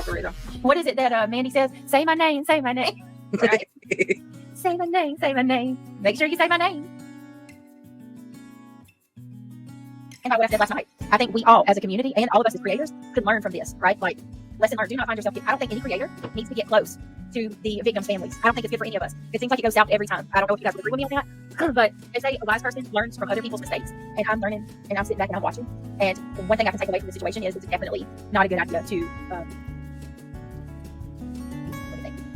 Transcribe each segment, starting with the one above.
algorithm. What is it that Mandy says? Say my name, say my name. Right? Say my name, say my name. Make sure you say my name. And by what I said last night, I think we all as a community and all of us as creators could learn from this, right? Like, lesson learned, do not find yourself. I don't think any creator needs to get close to the victims' families. I don't think it's good for any of us. It seems like it goes south every time. I don't know if you guys would agree with me on that, but they say a wise person learns from other people's mistakes, and I'm learning, and I'm sitting back and I'm watching. And one thing I can take away from the situation is it's definitely not a good idea to,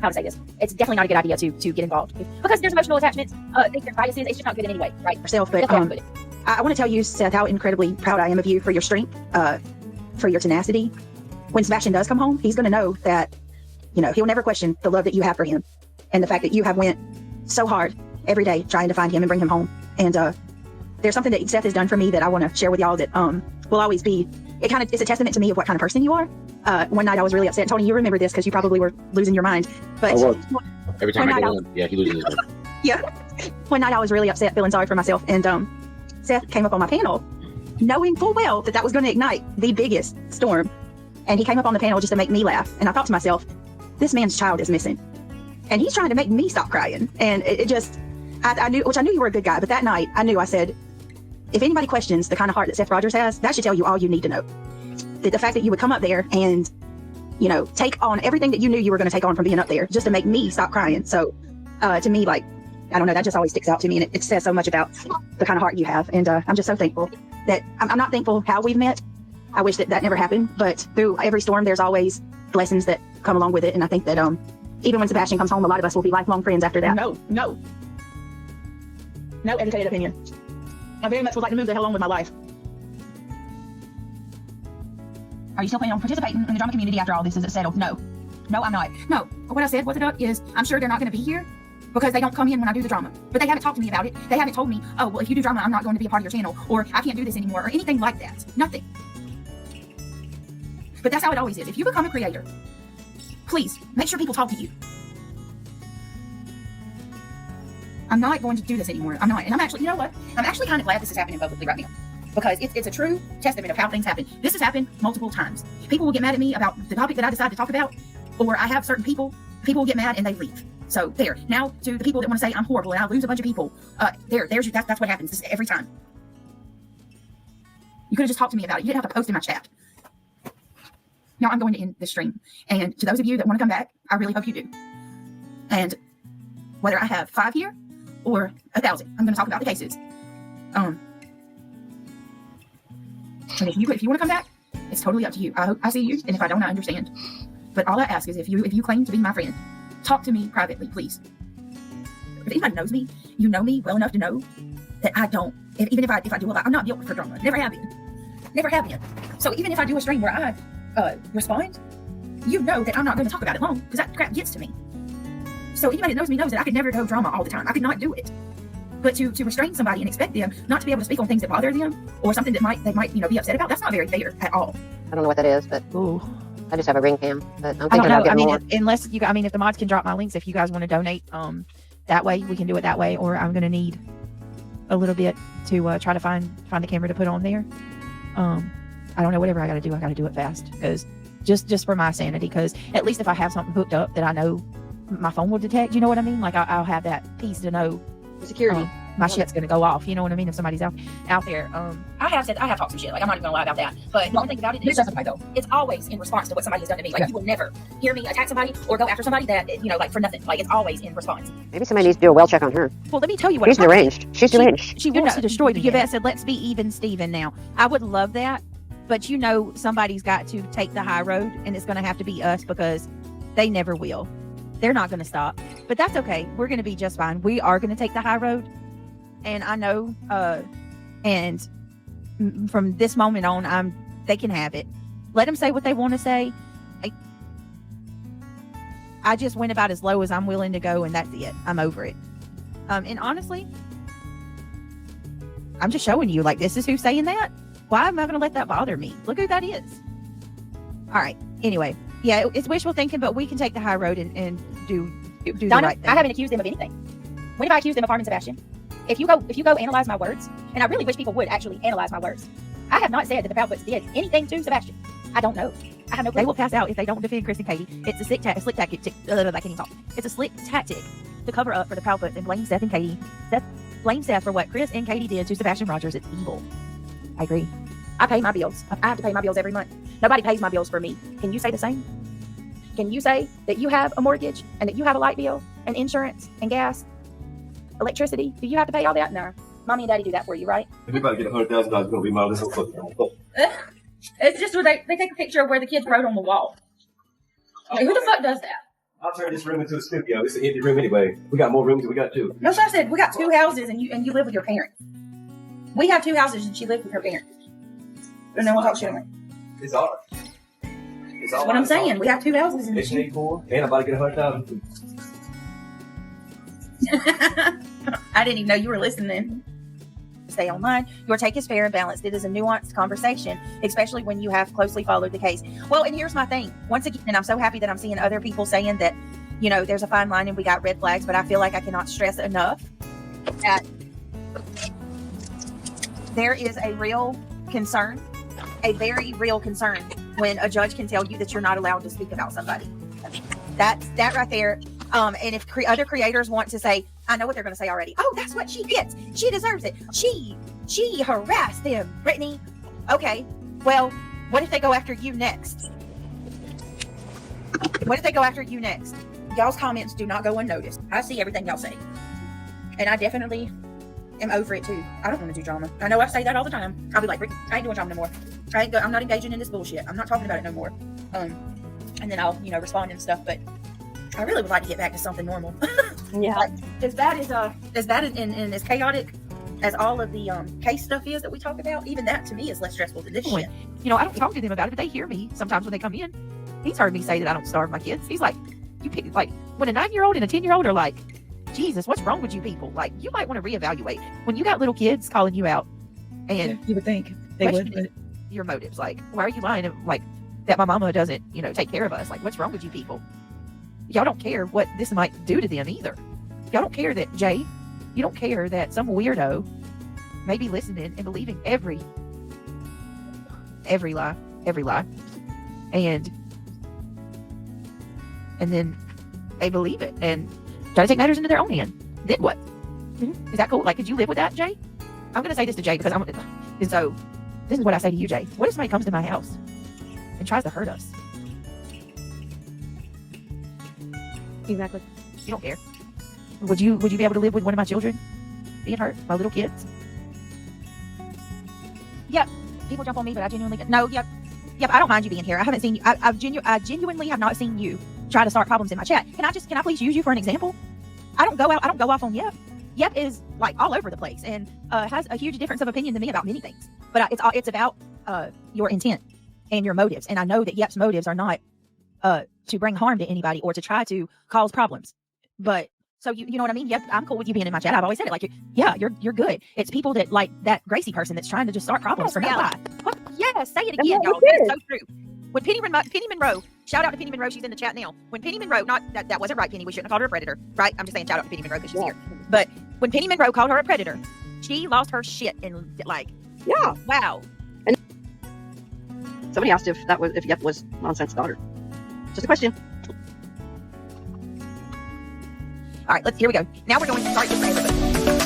how to say this? It's definitely not a good idea to get involved because there's emotional attachments, there's biases. It's just not good in any way, right? Yourself, but I want to tell you, Seth, how incredibly proud I am of you for your strength, for your tenacity. When Sebastian does come home, he's going to know that, he'll never question the love that you have for him and the fact that you have went so hard every day trying to find him and bring him home. And there's something that Seth has done for me that I want to share with y'all that will always be, it's a testament to me of what kind of person you are. One night I was really upset. Tony, you remember this because you probably were losing your mind. But every time I go on, he loses his mind. Yeah. One night I was really upset, feeling sorry for myself. And Seth came up on my panel, knowing full well that was going to ignite the biggest storm. And he came up on the panel just to make me laugh. And I thought to myself, this man's child is missing. And he's trying to make me stop crying. And it just, I knew you were a good guy. But that night, I said, if anybody questions the kind of heart that Seth Rogers has, that should tell you all you need to know. That the fact that you would come up there and, take on everything that you knew you were going to take on from being up there just to make me stop crying. So to me, I don't know, that just always sticks out to me. And it says so much about the kind of heart you have. And I'm just so thankful that I'm not thankful how we've met. I wish that never happened. But through every storm, there's always lessons that come along with it. And I think that even when Sebastian comes home, a lot of us will be lifelong friends after that. No educated opinion. I very much would like to move the hell on with my life. Are you still planning on participating in the drama community after all this? Is it settled? No, I'm not. No, what I said, what's it up, is I'm sure they're not going to be here because they don't come in when I do the drama. But they haven't talked to me about it. They haven't told me, oh, well, if you do drama, I'm not going to be a part of your channel, or I can't do this anymore, or anything like that. Nothing. But that's how it always is. If you become a creator, please make sure people talk to you. I'm not going to do this anymore. I'm not. And I'm actually, you know what? I'm actually kind of glad this is happening publicly right now. Because it's a true testament of how things happen. This has happened multiple times. People will get mad at me about the topic that I decide to talk about, or I have certain people will get mad and they leave. So there. Now to the people that want to say I'm horrible and I lose a bunch of people, that's what happens. This is every time. You could have just talked to me about it. You didn't have to post in my chat. Now I'm going to end this stream. And to those of you that want to come back, I really hope you do. And whether I have 5 here or 1,000, I'm going to talk about the cases. And if you want to come back, it's totally up to you. I hope I see you, and if I don't, I understand. But all I ask is if you claim to be my friend, talk to me privately, please. If anybody knows me, you know me well enough to know that I don't. Even if I do a lot, I'm not built for drama. Never have been. So even if I do a stream where I respond, you know that I'm not going to talk about it long because that crap gets to me. So anybody that knows me knows that I could never go drama all the time. I could not do it. But to restrain somebody and expect them not to be able to speak on things that bother them or something that they might be upset about, that's not very fair at all. I don't know what that is, but I just have a ring cam. But I'm I thinking don't know. about getting more. Unless if the mods can drop my links, if you guys want to donate, that way we can do it that way. Or I'm gonna need a little bit to try to find the camera to put on there. I don't know. Whatever I got to do it fast because just for my sanity. Because at least if I have something hooked up that I know my phone will detect, you know what I mean? Like I'll have that piece to know. Security. My shit's gonna go off. You know what I mean? If somebody's out there. I have talked some shit. Like I'm not even gonna lie about that. But the one thing about it is it's always in response to what somebody has done to me. Like you will never hear me attack somebody or go after somebody that like for nothing. Like it's always in response. Maybe somebody needs to do a well check on her. Well, let me tell you what. She's deranged. She wants to destroy me. Yvette said, "Let's be even, Steven." Now, I would love that, but somebody's got to take the high road, and it's gonna have to be us because they never will. They're not gonna stop. But that's okay. We're gonna be just fine. We are gonna take the high road. And I know, and from this moment on, they can have it. Let them say what they want to say. I just went about as low as I'm willing to go, and that's it. I'm over it. And honestly, I'm just showing you, like, this is who's saying that. Why am I going to let that bother me? Look who that is. All right. Anyway, yeah, it's wishful thinking, but we can take the high road and do Donna, the right thing. I haven't accused them of anything. When have I accused them of harming Sebastian? If you go analyze my words, and I really wish people would actually analyze my words, I have not said that the Proudfoots did anything to Sebastian. I don't know. I have no They clue. will pass out if they don't defend Chris and Katie. It's a slick tactic. I can't even talk. It's a slick tactic to cover up for the Proudfoots and blame Seth and Katie. Blame Seth for what Chris and Katie did to Sebastian Rogers. It's evil. I agree. I pay my bills. I have to pay my bills every month. Nobody pays my bills for me. Can you say the same? Can you say that you have a mortgage and that you have a light bill and insurance and gas, electricity? Do you have to pay all that? No. Mommy and daddy do that for you, right? If we about to get $100,000, we're gonna remodel this whole fucking. It's just where they take a picture of where the kids wrote on the wall. Like, who the fuck does that? I'll turn this room into a studio. It's an empty room anyway. We got more rooms than we got two. No, so I said we got 2 houses and you live with your parents. We have 2 houses and she lived with her parents. And then we'll talk shit on it. It's ours. That's what I'm saying. We have 2 houses and It's paid for, and I'm about to get $100,000. I didn't even know you were listening. Stay online. Your take is fair and balanced. It is a nuanced conversation, especially when you have closely followed the case. Well, and here's my thing. Once again, and I'm so happy that I'm seeing other people saying that, you know, there's a fine line and we got red flags, but I feel like I cannot stress enough that there is a real concern, a very real concern when a judge can tell you that you're not allowed to speak about somebody. That right there. And if other creators want to say, I know what they're going to say already. Oh, that's what she gets. She deserves it. She harassed them, Brittany. Okay, well, what if they go after you next? What if they go after you next? Y'all's comments do not go unnoticed. I see everything y'all say. And I definitely am over it too. I don't want to do drama. I know I say that all the time. I'll be like, I ain't doing drama no more. I'm not engaging in this bullshit. I'm not talking about it no more. And then I'll, respond and stuff, but I really would like to get back to something normal. Yeah. Like, as bad and as chaotic as all of the case stuff is that we talk about, even that to me is less stressful than this shit. I don't talk to them about it, but they hear me sometimes when they come in. He's heard me say that I don't starve my kids. He's like, you pick, like, when a 9-year-old and a 10-year-old are like, Jesus, what's wrong with you people? Like, you might want to reevaluate. When you got little kids calling you out and You would think they would, but your motives, like, why are you lying? Like, that my mama doesn't, take care of us. Like, what's wrong with you people? Y'all don't care what this might do to them either. Y'all don't care that Jay, you don't care that some weirdo may be listening and believing every lie. And then they believe it and try to take matters into their own hand. Then what? Is that cool? Like, could you live with that, Jay? I'm going to say this to Jay because and so this is what I say to you, Jay. What if somebody comes to my house and tries to hurt us? Exactly. You don't care. Would you be able to live with one of my children being hurt? My little kids? Yep. People jump on me, but I genuinely no. Yep. I don't mind you being here. I haven't seen you. I genuinely have not seen you try to start problems in my chat. Can I please use you for an example? I don't go off on Yep. Yep is like all over the place and has a huge difference of opinion than me about many things. But it's about your intent and your motives. And I know that Yep's motives are not to bring harm to anybody or to try to cause problems. But so you know what I mean? Yep, I'm cool with you being in my chat. I've always said it. Like, you're good. It's people that like that Gracie person that's trying to just start problems for no lie. What? Yeah, say it again, y'all. That is so true. When Penny Monroe, shout out to Penny Monroe. She's in the chat now. When Penny Monroe, not that wasn't right, Penny. We shouldn't have called her a predator, right? I'm just saying shout out to Penny Monroe because she's here. But when Penny Monroe called her a predator, she lost her shit and like, Yeah. wow. And somebody asked if Yep was Nonsense daughter. Just a question. All right, here we go. Now we're going to start this for everybody.